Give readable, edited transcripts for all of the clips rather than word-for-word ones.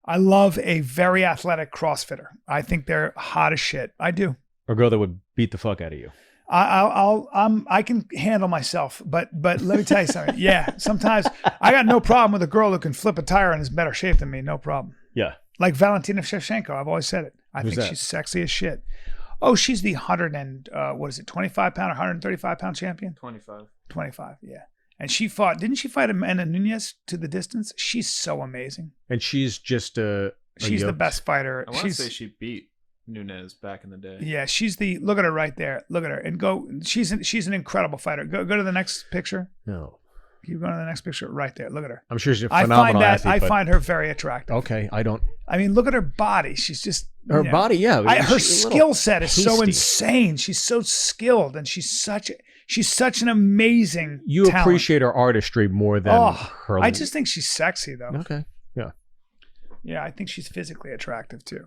I love a very athletic CrossFitter. I think they're hot as shit. I do. A girl that would beat the fuck out of you. I can handle myself, but let me tell you something. Yeah, sometimes I got no problem with a girl who can flip a tire and is better shape than me. No problem. Yeah. Like Valentina Shevchenko. I've always said it. I think she's sexy as shit. Oh, she's the 25 pound or 135 pound champion? 25. 25, yeah. And didn't she fight Amanda Nunes to the distance? She's so amazing. And she's just she's the best fighter. I want to say she beat Nunes back in the day. Yeah, look at her right there. Look at her. And she's an incredible fighter. Go to the next picture. No. Keep going to the next picture right there. Look at her. I'm sure she's a phenomenal athlete. I find her very attractive. Okay, I mean, look at her body. She's just body, yeah. Her skill set is so insane. She's so skilled, and she's such an amazing talent. Appreciate her artistry more than her. I just think she's sexy, though. Okay, yeah. Yeah, I think she's physically attractive too.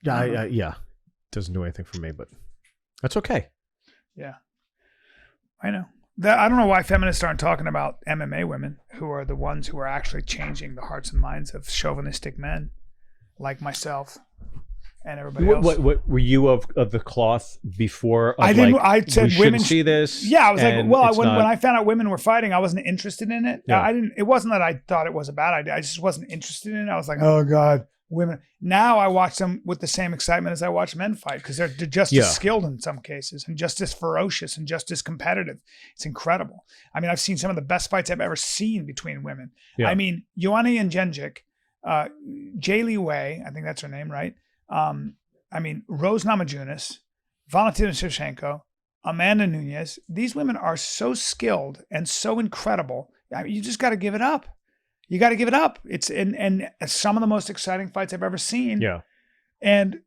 Yeah. Doesn't do anything for me, but that's okay. Yeah, I know. I don't know why feminists aren't talking about MMA women, who are the ones who are actually changing the hearts and minds of chauvinistic men like myself and everybody else. What were you of the cloth before? I didn't. I said women see this. Yeah, I was like, well, when I found out women were fighting, I wasn't interested in it. Yeah. I didn't. It wasn't that I thought it was a bad idea. I just wasn't interested in it. I was like, oh God, women. Now I watch them with the same excitement as I watch men fight, because they're just as skilled in some cases and just as ferocious and just as competitive. It's incredible. I mean, I've seen some of the best fights I've ever seen between women. Yeah. I mean, Joanna Jędrzejczyk, Jaylee Wei, I think that's her name, right? I mean, Rose Namajunas, Valentina Shevchenko, Amanda Nunes. These women are so skilled and so incredible. I mean, you just got to give it up. You got to give it up. It's and some of the most exciting fights I've ever seen. Yeah. And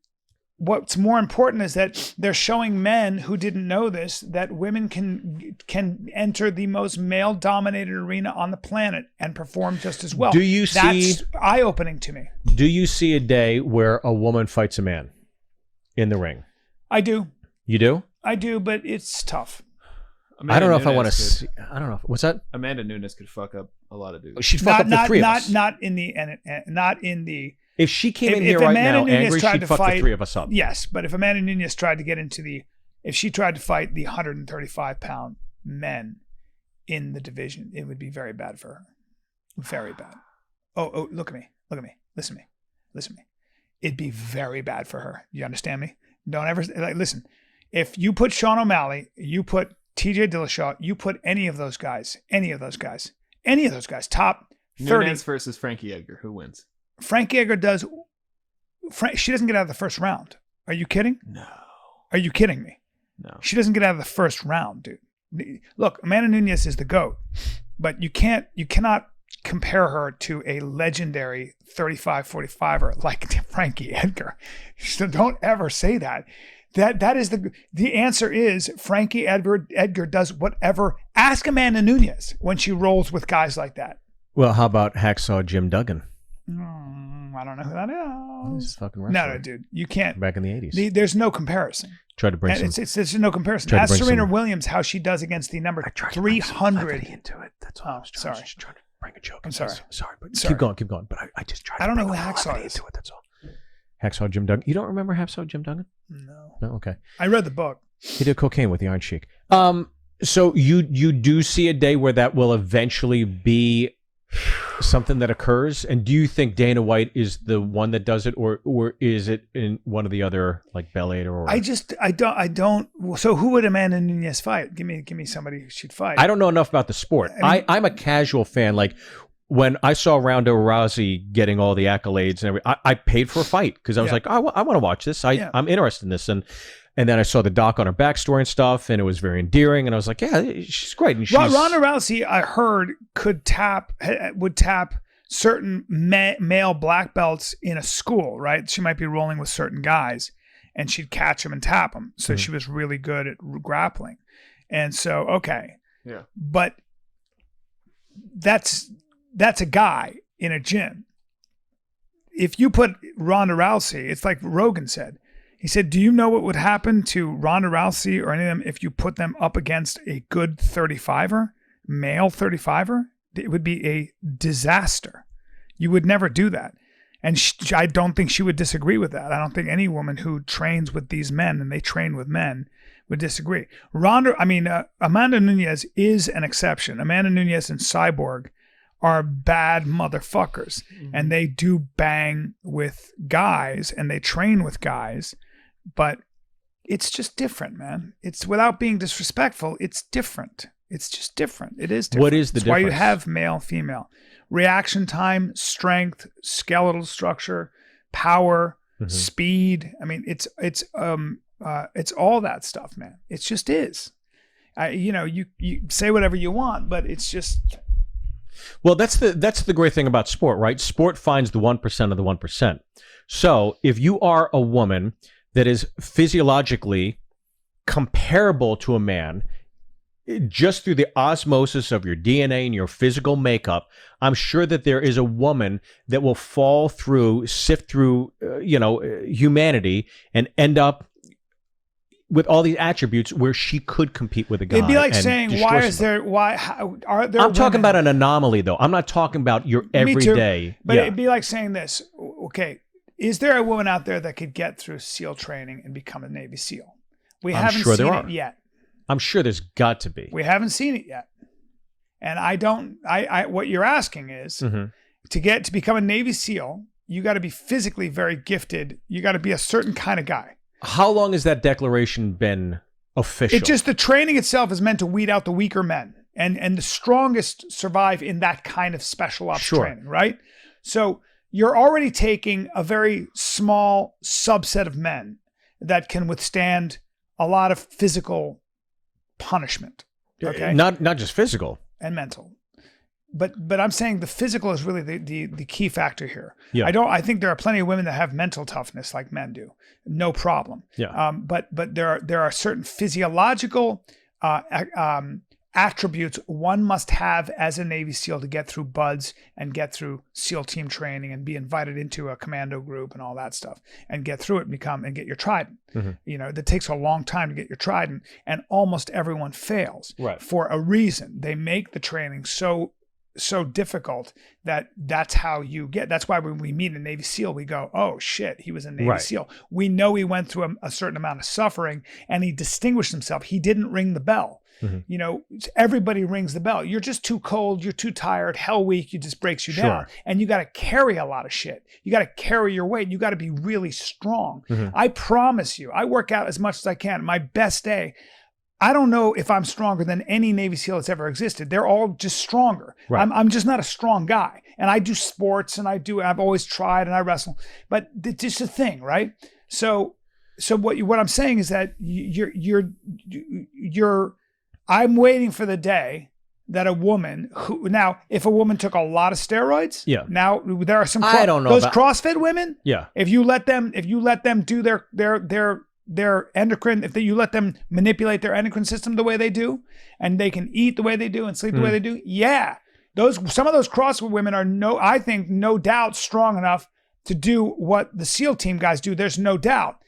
what's more important is that they're showing men who didn't know this that women can enter the most male-dominated arena on the planet and perform just as well. That's eye-opening to me. Do you see a day where a woman fights a man in the ring? I do. You do? I do, but it's tough. I don't know if I want to see. I don't know. What's that? Amanda Nunes could fuck up a lot of dudes. She'd fuck up the three of us. Not in the. If she came in here right now angry, she'd fuck the three of us up. Yes, but if Amanda Nunes tried to get if she tried to fight the 135-pound men in the division, it would be very bad for her. Very bad. Oh, look at me. Listen to me. It'd be very bad for her. You understand me? Don't ever, listen, if you put Sean O'Malley, you put TJ Dillashaw, you put any of those guys, top 30. Nunes versus Frankie Edgar, who wins? Frankie Edgar she doesn't get out of the first round. Are you kidding? No. Are you kidding me? No. She doesn't get out of the first round, dude. Look, Amanda Nunes is the GOAT, but you cannot compare her to a legendary 35-45er like Frankie Edgar. So don't ever say that. That is the answer is Frankie Edgar does whatever. Ask Amanda Nunes when she rolls with guys like that. Well, how about Hacksaw Jim Duggan? I don't know who that is. He's fucking wrestler. No, dude, you can't. Back in the 80s. There's no comparison. Tried to bring there's no comparison. Ask Serena Williams how she does against the number 300. Into it. That's all. Sorry. Just trying to bring a joke. I'm sorry. Sorry, but sorry. Keep going. But I just tried. I don't know who Hacksaw is. Into it. That's all. Hacksaw Jim Duggan. You don't remember Hacksaw Jim Duggan? No. No. Okay. I read the book. He did cocaine with the Iron Sheik. So you do see a day where that will eventually be something that occurs, and do you think Dana White is the one that does it, or is it in one of the other, like Bellator? Or I don't. So who would Amanda Nunes fight? Give me somebody she'd fight. I don't know enough about the sport. I'm a casual fan. Like when I saw Ronda Rousey getting all the accolades and everything, I paid for a fight because I was like, I want to watch this. I'm interested in this, and then I saw the doc on her backstory and stuff, and it was very endearing. And I was like, yeah, she's great. And Ronda Rousey, I heard, would tap certain male black belts in a school, right? She might be rolling with certain guys, and she'd catch them and tap them. So she was really good at grappling. And so, okay. Yeah. But that's a guy in a gym. If you put Ronda Rousey, it's like Rogan said. He said, do you know what would happen to Ronda Rousey or any of them if you put them up against a good 35er, male 35er? It would be a disaster. You would never do that. And I don't think she would disagree with that. I don't think any woman who trains with these men, and they train with men, would disagree. Amanda Nunes is an exception. Amanda Nunes and Cyborg are bad motherfuckers. And they do bang with guys and they train with guys, but it's just different, man. It's, without being disrespectful, it's different. It's just different. It is different. What is the That's difference? why you have male, female. Reaction time, strength, skeletal structure, power, speed. I mean, it's all that stuff, man. It just is. You say whatever you want, but it's just. Well, that's the great thing about sport, right? Sport finds the 1% of the 1%. So if you are a woman that is physiologically comparable to a man, just through the osmosis of your DNA and your physical makeup, I'm sure that there is a woman that will sift through, humanity and end up with all these attributes where she could compete with a guy. It'd be like saying, I'm talking about an anomaly, though. I'm not talking about your everyday. But it'd be like saying this. Okay, is there a woman out there that could get through SEAL training and become a Navy SEAL? We haven't seen it yet. I'm sure there's got to be. We haven't seen it yet. And what you're asking is to become a Navy SEAL, you got to be physically very gifted. You got to be a certain kind of guy. How long has that declaration been official? It just, the training itself is meant to weed out the weaker men, and the strongest survive in that kind of special ops training, right? So you're already taking a very small subset of men that can withstand a lot of physical punishment. Okay, not just physical and mental. But I'm saying the physical is really the key factor here. Yeah. I think there are plenty of women that have mental toughness like men do. No problem. Yeah. But there are certain physiological attributes one must have as a Navy SEAL to get through BUDS and get through SEAL team training and be invited into a commando group and all that stuff and get through it and get your trident. That takes a long time to get your trident, and almost everyone fails for a reason. They make the training so difficult that's how you get. That's why when we meet a Navy SEAL, we go, oh shit, he was a Navy SEAL. We know he went through a certain amount of suffering and he distinguished himself. He didn't ring the bell. Everybody rings the bell. You're just too cold. You're too tired. Hell week. It just breaks you down. And you got to carry a lot of shit. You got to carry your weight. You got to be really strong. I promise you, I work out as much as I can. My best day, I don't know if I'm stronger than any Navy SEAL that's ever existed. They're all just stronger. I'm just not a strong guy. And I do sports and I've always tried and I wrestle, but it's just a thing, right? So what I'm saying is that I'm waiting for the day that a woman if a woman took a lot of steroids, now there are some, I don't know those about CrossFit women. Yeah. If you let them do their endocrine, if you let them manipulate their endocrine system the way they do, and they can eat the way they do and sleep the way they do, some of those CrossFit women are I think no doubt strong enough to do what the SEAL team guys do. There's no doubt.